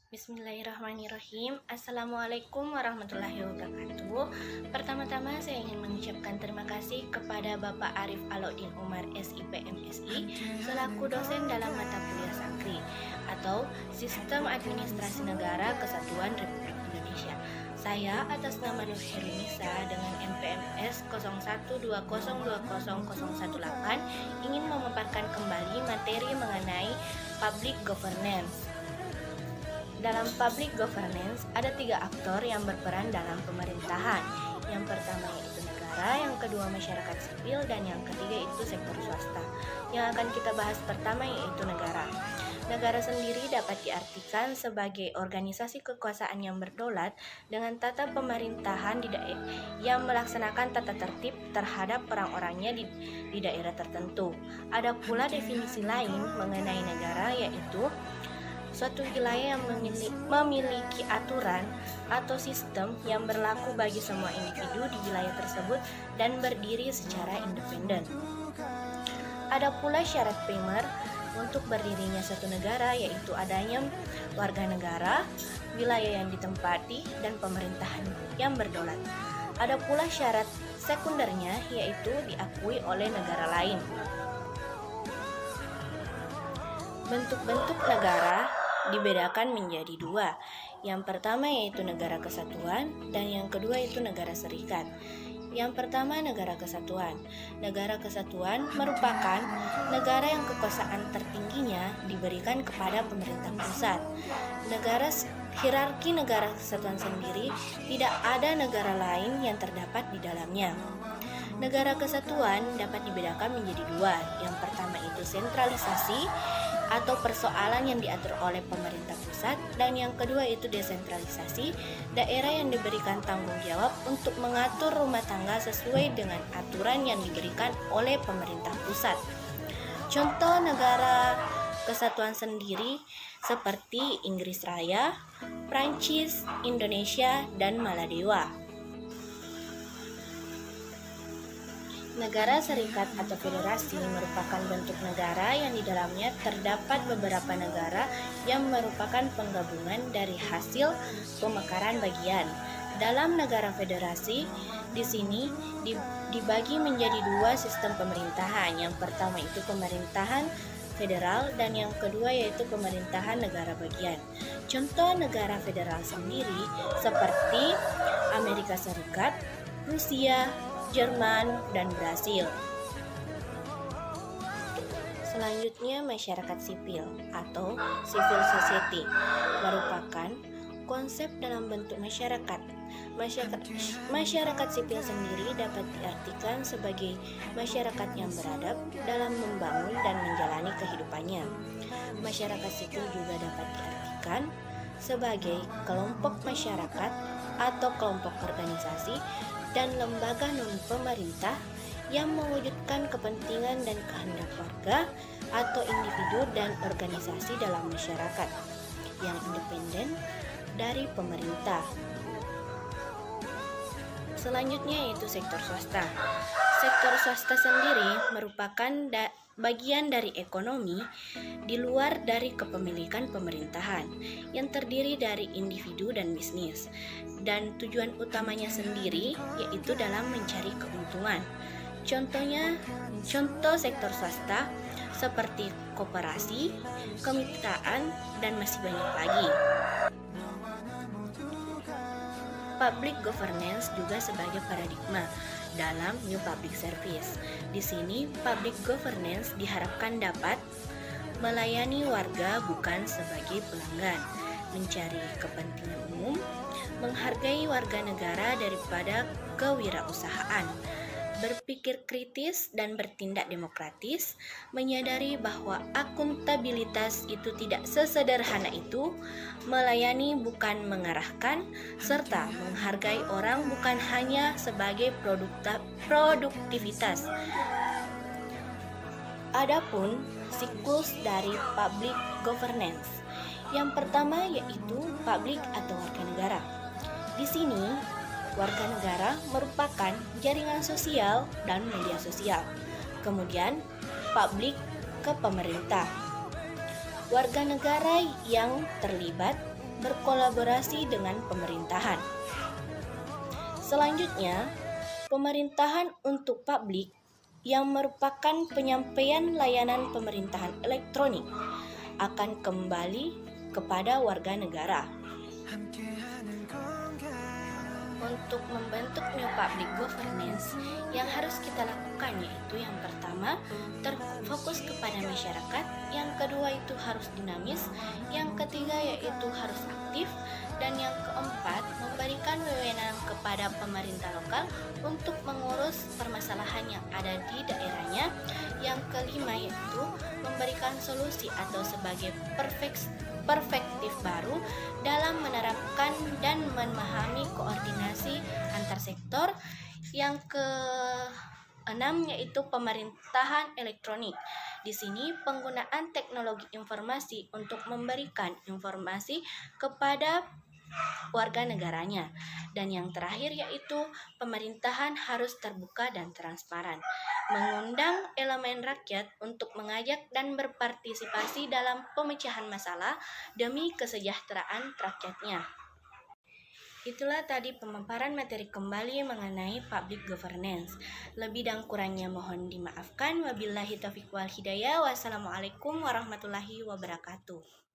Bismillahirrahmanirrahim. Assalamualaikum warahmatullahi wabarakatuh. Pertama-tama saya ingin mengucapkan terima kasih kepada Bapak Arif Alauddin Umar SIPMSI selaku dosen dalam mata kuliah Sankri atau Sistem Administrasi Negara Kesatuan Republik Indonesia. Saya atas nama Nur Herunisa dengan NPMS 0120200118 ingin memaparkan kembali materi mengenai public governance. Dalam public governance, ada 3 aktor yang berperan dalam pemerintahan. Yang pertama yaitu negara, yang kedua masyarakat sipil, dan yang ketiga itu sektor swasta. Yang akan kita bahas pertama yaitu negara. Negara sendiri dapat diartikan sebagai organisasi kekuasaan yang berdaulat dengan tata pemerintahan yang melaksanakan tata tertib terhadap orang-orangnya di daerah tertentu. Ada pula definisi lain mengenai negara yaitu suatu wilayah yang memiliki aturan atau sistem yang berlaku bagi semua individu di wilayah tersebut dan berdiri secara independen. Ada pula syarat primer untuk berdirinya suatu negara yaitu adanya warga negara, wilayah yang ditempati, dan pemerintahan yang berdaulat. Ada pula syarat sekundernya yaitu diakui oleh negara lain. Bentuk-bentuk negara dibedakan menjadi 2. Yang pertama yaitu negara kesatuan dan yang kedua itu negara serikat. Yang pertama negara kesatuan. Negara kesatuan merupakan negara yang kekuasaan tertingginya diberikan kepada pemerintah pusat. Hierarki negara kesatuan sendiri tidak ada negara lain yang terdapat di dalamnya. Negara kesatuan dapat dibedakan menjadi 2. Yang pertama itu sentralisasi atau persoalan yang diatur oleh pemerintah pusat, dan yang kedua itu desentralisasi, daerah yang diberikan tanggung jawab untuk mengatur rumah tangga sesuai dengan aturan yang diberikan oleh pemerintah pusat. Contoh negara kesatuan sendiri seperti Inggris Raya, Prancis, Indonesia, dan Maladewa. Negara serikat atau federasi merupakan bentuk negara yang di dalamnya terdapat beberapa negara yang merupakan penggabungan dari hasil pemekaran bagian. Dalam negara federasi, di sini dibagi menjadi 2 sistem pemerintahan. Yang pertama itu pemerintahan federal dan yang kedua yaitu pemerintahan negara bagian. Contoh negara federal sendiri seperti Amerika Serikat, Rusia, Jerman, dan Brasil. Selanjutnya masyarakat sipil atau civil society merupakan konsep dalam bentuk masyarakat. Masyarakat sipil sendiri dapat diartikan sebagai masyarakat yang beradab dalam membangun dan menjalani kehidupannya. Masyarakat sipil juga dapat diartikan sebagai kelompok masyarakat atau kelompok organisasi dan lembaga non-pemerintah yang mewujudkan kepentingan dan kehendak warga atau individu dan organisasi dalam masyarakat yang independen dari pemerintah. Selanjutnya yaitu sektor swasta. Sektor swasta sendiri merupakan bagian dari ekonomi di luar dari kepemilikan pemerintahan yang terdiri dari individu dan bisnis, dan tujuan utamanya sendiri yaitu dalam mencari keuntungan. Contoh sektor swasta seperti koperasi, kemitraan, dan masih banyak lagi. Public governance juga sebagai paradigma dalam New Public Service. Di sini, public governance diharapkan dapat melayani warga bukan sebagai pelanggan, mencari kepentingan umum, menghargai warga negara daripada kewirausahaan, berpikir kritis dan bertindak demokratis, menyadari bahwa akuntabilitas itu tidak sesederhana itu, melayani bukan mengarahkan, serta menghargai orang bukan hanya sebagai produktivitas. Adapun siklus dari public governance, yang pertama yaitu publik atau warga negara. Di sini warga negara merupakan jaringan sosial dan media sosial. Kemudian, publik ke pemerintah. Warga negara yang terlibat berkolaborasi dengan pemerintahan. Selanjutnya, pemerintahan untuk publik yang merupakan penyampaian layanan pemerintahan elektronik akan kembali kepada warga negara. Untuk membentuk new public governance, yang harus kita lakukan yaitu yang pertama, terfokus kepada masyarakat, yang kedua itu harus dinamis, yang ketiga yaitu harus aktif, dan yang keempat, memberikan wewenang kepada pemerintah lokal untuk mengurus permasalahan yang ada di daerahnya. Yang kelima yaitu memberikan solusi atau sebagai perspektif baru dalam menerapkan dan memahami koordinasi antar sektor. Yang keenam yaitu pemerintahan elektronik. Di sini penggunaan teknologi informasi untuk memberikan informasi kepada warga negaranya. Dan yang terakhir yaitu pemerintahan harus terbuka dan transparan, mengundang elemen rakyat untuk mengajak dan berpartisipasi dalam pemecahan masalah demi kesejahteraan rakyatnya. Itulah tadi pemaparan materi kembali mengenai public governance. Lebih dan kurangnya mohon dimaafkan. Wabillahi taufiq wal hidayah. Wassalamualaikum warahmatullahi wabarakatuh.